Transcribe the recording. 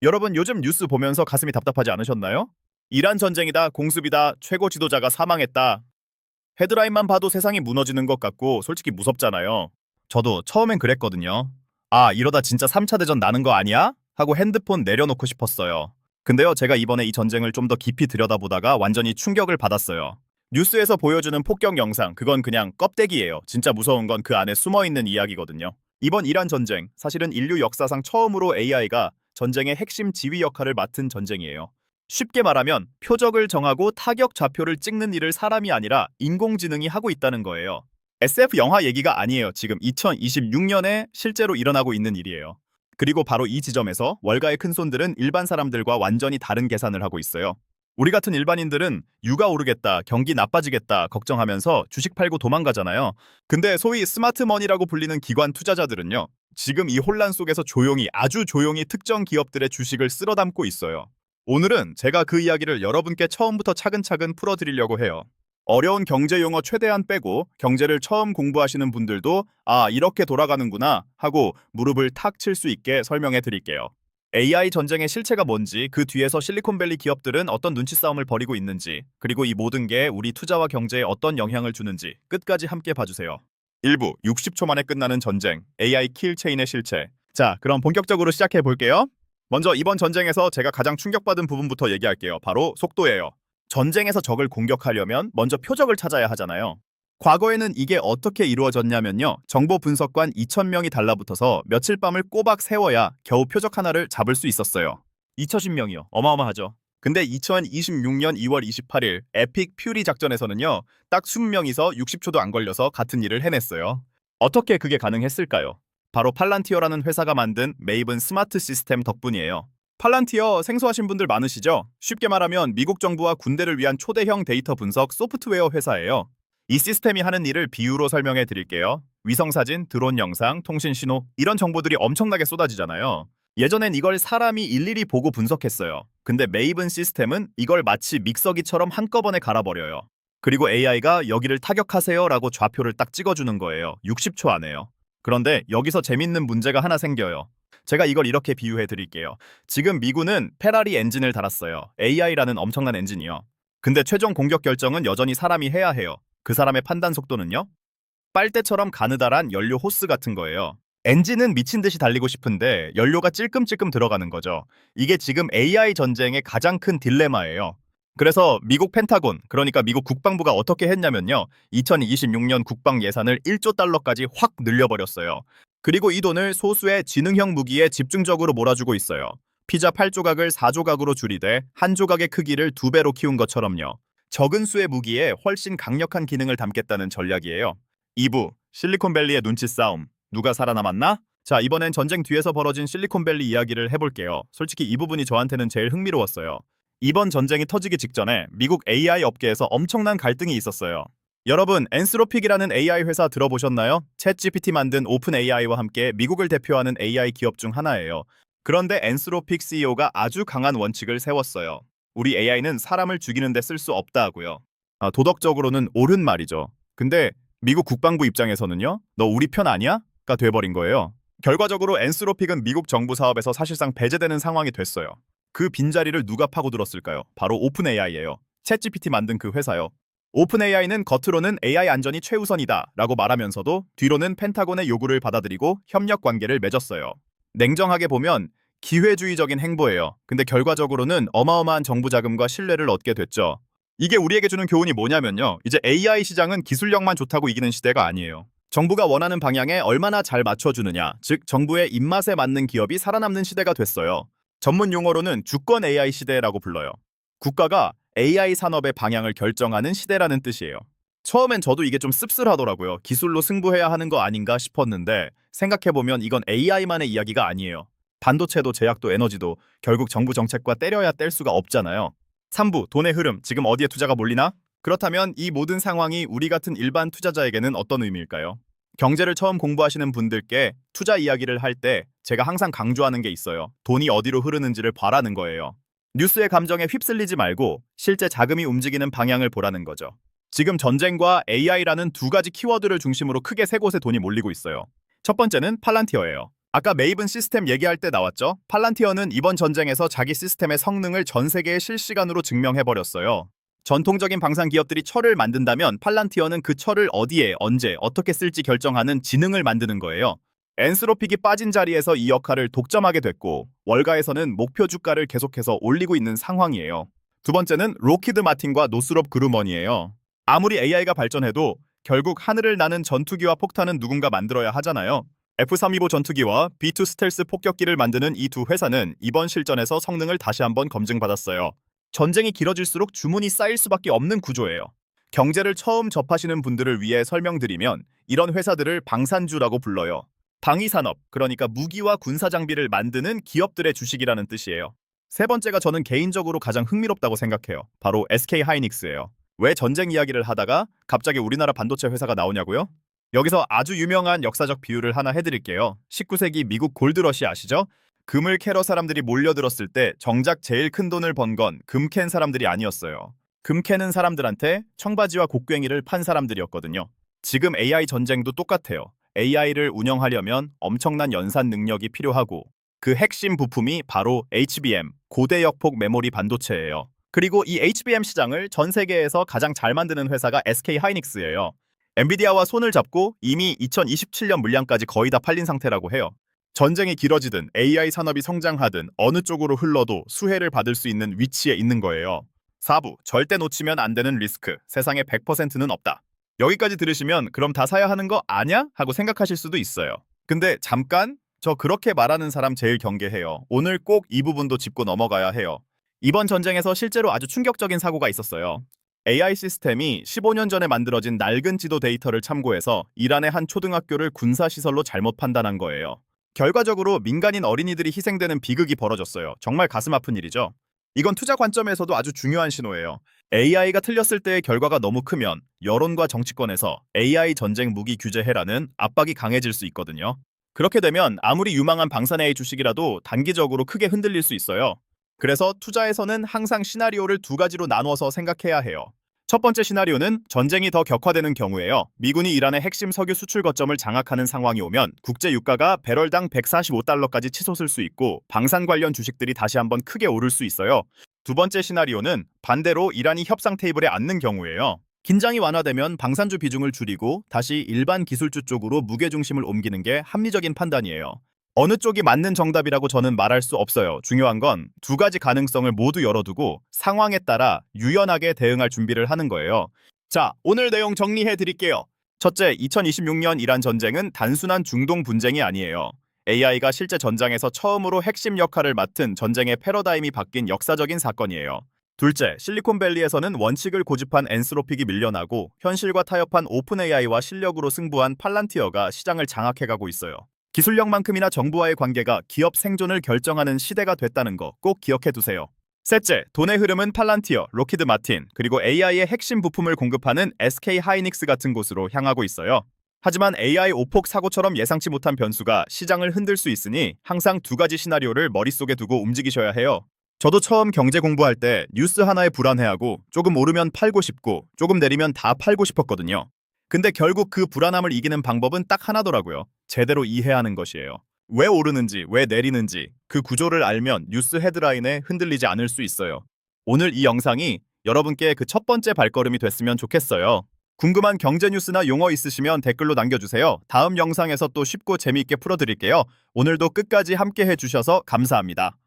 여러분 요즘 뉴스 보면서 가슴이 답답하지 않으셨나요? 이란 전쟁이다, 공습이다, 최고 지도자가 사망했다. 헤드라인만 봐도 세상이 무너지는 것 같고 솔직히 무섭잖아요. 저도 처음엔 그랬거든요. 아, 이러다 진짜 3차 대전 나는 거 아니야? 하고 핸드폰 내려놓고 싶었어요. 근데요, 제가 이번에 이 전쟁을 좀 더 깊이 들여다보다가 완전히 충격을 받았어요. 뉴스에서 보여주는 폭격 영상, 그건 그냥 껍데기예요. 진짜 무서운 건 그 안에 숨어있는 이야기거든요. 이번 이란 전쟁, 사실은 인류 역사상 처음으로 AI가 전쟁의 핵심 지휘 역할을 맡은 전쟁이에요. 쉽게 말하면 표적을 정하고 타격 좌표를 찍는 일을 사람이 아니라 인공지능이 하고 있다는 거예요. SF 영화 얘기가 아니에요. 지금 2026년에 실제로 일어나고 있는 일이에요. 그리고 바로 이 지점에서 월가의 큰손들은 일반 사람들과 완전히 다른 계산을 하고 있어요. 우리 같은 일반인들은 유가 오르겠다, 경기 나빠지겠다 걱정하면서 주식 팔고 도망가잖아요. 근데 소위 스마트머니라고 불리는 기관 투자자들은요, 지금 이 혼란 속에서 조용히, 아주 조용히 특정 기업들의 주식을 쓸어 담고 있어요. 오늘은 제가 그 이야기를 여러분께 처음부터 차근차근 풀어드리려고 해요. 어려운 경제 용어 최대한 빼고 경제를 처음 공부하시는 분들도 아, 이렇게 돌아가는구나 하고 무릎을 탁 칠 수 있게 설명해 드릴게요. AI 전쟁의 실체가 뭔지, 그 뒤에서 실리콘밸리 기업들은 어떤 눈치 싸움을 벌이고 있는지, 그리고 이 모든 게 우리 투자와 경제에 어떤 영향을 주는지 끝까지 함께 봐주세요. 1부 60초 만에 끝나는 전쟁, AI 킬체인의 실체. 자, 그럼 본격적으로 시작해 볼게요. 먼저 이번 전쟁에서 제가 가장 충격받은 부분부터 얘기할게요. 바로 속도예요. 전쟁에서 적을 공격하려면 먼저 표적을 찾아야 하잖아요. 과거에는 이게 어떻게 이루어졌냐면요. 정보 분석관 2,000명이 달라붙어서 며칠 밤을 꼬박 세워야 겨우 표적 하나를 잡을 수 있었어요. 2,000명이요. 어마어마하죠. 근데 2026년 2월 28일 에픽 퓨리 작전에서는요. 딱 20명이서 60초도 안 걸려서 같은 일을 해냈어요. 어떻게 그게 가능했을까요? 바로 팔란티어라는 회사가 만든 메이븐 스마트 시스템 덕분이에요. 팔란티어 생소하신 분들 많으시죠? 쉽게 말하면 미국 정부와 군대를 위한 초대형 데이터 분석 소프트웨어 회사예요. 이 시스템이 하는 일을 비유로 설명해 드릴게요. 위성사진, 드론 영상, 통신 신호, 이런 정보들이 엄청나게 쏟아지잖아요. 예전엔 이걸 사람이 일일이 보고 분석했어요. 근데 메이븐 시스템은 이걸 마치 믹서기처럼 한꺼번에 갈아버려요. 그리고 AI가 여기를 타격하세요 라고 좌표를 딱 찍어주는 거예요. 60초 안에요. 그런데 여기서 재밌는 문제가 하나 생겨요. 제가 이걸 이렇게 비유해 드릴게요. 지금 미군은 페라리 엔진을 달았어요. AI라는 엄청난 엔진이요. 근데 최종 공격 결정은 여전히 사람이 해야 해요. 그 사람의 판단 속도는요? 빨대처럼 가느다란 연료 호스 같은 거예요. 엔진은 미친 듯이 달리고 싶은데 연료가 찔끔찔끔 들어가는 거죠. 이게 지금 AI 전쟁의 가장 큰 딜레마예요. 그래서 미국 펜타곤, 그러니까 미국 국방부가 어떻게 했냐면요. 2026년 국방 예산을 1조 달러까지 확 늘려버렸어요. 그리고 이 돈을 소수의 지능형 무기에 집중적으로 몰아주고 있어요. 피자 8조각을 4조각으로 줄이되 한 조각의 크기를 2배로 키운 것처럼요. 적은 수의 무기에 훨씬 강력한 기능을 담겠다는 전략이에요. 2부, 실리콘밸리의 눈치 싸움. 누가 살아남았나? 자, 이번엔 전쟁 뒤에서 벌어진 실리콘밸리 이야기를 해볼게요. 솔직히 이 부분이 저한테는 제일 흥미로웠어요. 이번 전쟁이 터지기 직전에 미국 AI 업계에서 엄청난 갈등이 있었어요. 여러분, 엔스로픽이라는 AI 회사 들어보셨나요? 챗GPT 만든 오픈 AI와 함께 미국을 대표하는 AI 기업 중 하나예요. 그런데 엔스로픽 CEO가 아주 강한 원칙을 세웠어요. 우리 AI는 사람을 죽이는 데 쓸 수 없다 하고요. 도덕적으로는 옳은 말이죠. 근데 미국 국방부 입장에서는요, 너 우리 편 아니야? 가 돼버린 거예요. 결과적으로 엔스로픽은 미국 정부 사업에서 사실상 배제되는 상황이 됐어요. 그 빈자리를 누가 파고들었을까요? 바로 오픈 AI예요. 챗GPT 만든 그 회사요. 오픈 AI는 겉으로는 AI 안전이 최우선이다 라고 말하면서도 뒤로는 펜타곤의 요구를 받아들이고 협력 관계를 맺었어요. 냉정하게 보면 기회주의적인 행보예요. 근데 결과적으로는 어마어마한 정부 자금과 신뢰를 얻게 됐죠. 이게 우리에게 주는 교훈이 뭐냐면요. 이제 AI 시장은 기술력만 좋다고 이기는 시대가 아니에요. 정부가 원하는 방향에 얼마나 잘 맞춰주느냐, 즉 정부의 입맛에 맞는 기업이 살아남는 시대가 됐어요. 전문 용어로는 주권 AI 시대라고 불러요. 국가가 AI 산업의 방향을 결정하는 시대라는 뜻이에요. 처음엔 저도 이게 좀 씁쓸하더라고요. 기술로 승부해야 하는 거 아닌가 싶었는데 생각해보면 이건 AI만의 이야기가 아니에요. 반도체도 제약도 에너지도 결국 정부 정책과 때려야 뗄 수가 없잖아요. 3부, 돈의 흐름, 지금 어디에 투자가 몰리나? 그렇다면 이 모든 상황이 우리 같은 일반 투자자에게는 어떤 의미일까요? 경제를 처음 공부하시는 분들께 투자 이야기를 할 때 제가 항상 강조하는 게 있어요. 돈이 어디로 흐르는지를 봐라는 거예요. 뉴스의 감정에 휩쓸리지 말고 실제 자금이 움직이는 방향을 보라는 거죠. 지금 전쟁과 AI라는 두 가지 키워드를 중심으로 크게 세 곳에 돈이 몰리고 있어요. 첫 번째는 팔란티어예요. 아까 메이븐 시스템 얘기할 때 나왔죠? 팔란티어는 이번 전쟁에서 자기 시스템의 성능을 전 세계에 실시간으로 증명해버렸어요. 전통적인 방산 기업들이 철을 만든다면 팔란티어는 그 철을 어디에, 언제, 어떻게 쓸지 결정하는 지능을 만드는 거예요. 엔스로픽이 빠진 자리에서 이 역할을 독점하게 됐고 월가에서는 목표 주가를 계속해서 올리고 있는 상황이에요. 두 번째는 로키드 마틴과 노스롭 그루먼이에요. 아무리 AI가 발전해도 결국 하늘을 나는 전투기와 폭탄은 누군가 만들어야 하잖아요. F-325 전투기와 B-2 스텔스 폭격기를 만드는 이 두 회사는 이번 실전에서 성능을 다시 한번 검증받았어요. 전쟁이 길어질수록 주문이 쌓일 수밖에 없는 구조예요. 경제를 처음 접하시는 분들을 위해 설명드리면 이런 회사들을 방산주라고 불러요. 방위산업, 그러니까 무기와 군사 장비를 만드는 기업들의 주식이라는 뜻이에요. 세 번째가 저는 개인적으로 가장 흥미롭다고 생각해요. 바로 SK 하이닉스예요. 왜 전쟁 이야기를 하다가 갑자기 우리나라 반도체 회사가 나오냐고요? 여기서 아주 유명한 역사적 비유를 하나 해드릴게요. 19세기 미국 골드러시 아시죠? 금을 캐러 사람들이 몰려들었을 때 정작 제일 큰 돈을 번 건 금 캔 사람들이 아니었어요. 금 캐는 사람들한테 청바지와 곡괭이를 판 사람들이었거든요. 지금 AI 전쟁도 똑같아요. AI를 운영하려면 엄청난 연산 능력이 필요하고 그 핵심 부품이 바로 HBM, 고대역폭 메모리 반도체예요. 그리고 이 HBM 시장을 전 세계에서 가장 잘 만드는 회사가 SK 하이닉스예요. 엔비디아와 손을 잡고 이미 2027년 물량까지 거의 다 팔린 상태라고 해요. 전쟁이 길어지든 AI 산업이 성장하든 어느 쪽으로 흘러도 수혜를 받을 수 있는 위치에 있는 거예요. 4부, 절대 놓치면 안 되는 리스크, 세상에 100%는 없다. 여기까지 들으시면 그럼 다 사야 하는 거 아냐? 하고 생각하실 수도 있어요. 근데 잠깐, 저 그렇게 말하는 사람 제일 경계해요. 오늘 꼭 이 부분도 짚고 넘어가야 해요. 이번 전쟁에서 실제로 아주 충격적인 사고가 있었어요. AI 시스템이 15년 전에 만들어진 낡은 지도 데이터를 참고해서 이란의 한 초등학교를 군사시설로 잘못 판단한 거예요. 결과적으로 민간인 어린이들이 희생되는 비극이 벌어졌어요. 정말 가슴 아픈 일이죠. 이건 투자 관점에서도 아주 중요한 신호예요. AI가 틀렸을 때의 결과가 너무 크면 여론과 정치권에서 AI 전쟁 무기 규제해라는 압박이 강해질 수 있거든요. 그렇게 되면 아무리 유망한 방산 AI 주식이라도 단기적으로 크게 흔들릴 수 있어요. 그래서 투자에서는 항상 시나리오를 두 가지로 나누어서 생각해야 해요. 첫 번째 시나리오는 전쟁이 더 격화되는 경우에요. 미군이 이란의 핵심 석유 수출 거점을 장악하는 상황이 오면 국제 유가가 배럴당 145달러까지 치솟을 수 있고 방산 관련 주식들이 다시 한번 크게 오를 수 있어요. 두 번째 시나리오는 반대로 이란이 협상 테이블에 앉는 경우예요. 긴장이 완화되면 방산주 비중을 줄이고 다시 일반 기술주 쪽으로 무게중심을 옮기는 게 합리적인 판단이에요. 어느 쪽이 맞는 정답이라고 저는 말할 수 없어요. 중요한 건 두 가지 가능성을 모두 열어두고 상황에 따라 유연하게 대응할 준비를 하는 거예요. 자, 오늘 내용 정리해 드릴게요. 첫째, 2026년 이란 전쟁은 단순한 중동 분쟁이 아니에요. AI가 실제 전장에서 처음으로 핵심 역할을 맡은 전쟁의 패러다임이 바뀐 역사적인 사건이에요. 둘째, 실리콘밸리에서는 원칙을 고집한 엔스로픽이 밀려나고 현실과 타협한 오픈 AI와 실력으로 승부한 팔란티어가 시장을 장악해가고 있어요. 기술력만큼이나 정부와의 관계가 기업 생존을 결정하는 시대가 됐다는 거 꼭 기억해 두세요. 셋째, 돈의 흐름은 팔란티어, 로키드 마틴, 그리고 AI의 핵심 부품을 공급하는 SK 하이닉스 같은 곳으로 향하고 있어요. 하지만 AI 오폭 사고처럼 예상치 못한 변수가 시장을 흔들 수 있으니 항상 두 가지 시나리오를 머릿속에 두고 움직이셔야 해요. 저도 처음 경제 공부할 때 뉴스 하나에 불안해하고 조금 오르면 팔고 싶고 조금 내리면 다 팔고 싶었거든요. 근데 결국 그 불안함을 이기는 방법은 딱 하나더라고요. 제대로 이해하는 것이에요. 왜 오르는지, 왜 내리는지 그 구조를 알면 뉴스 헤드라인에 흔들리지 않을 수 있어요. 오늘 이 영상이 여러분께 그 첫 번째 발걸음이 됐으면 좋겠어요. 궁금한 경제 뉴스나 용어 있으시면 댓글로 남겨주세요. 다음 영상에서 또 쉽고 재미있게 풀어드릴게요. 오늘도 끝까지 함께 해주셔서 감사합니다.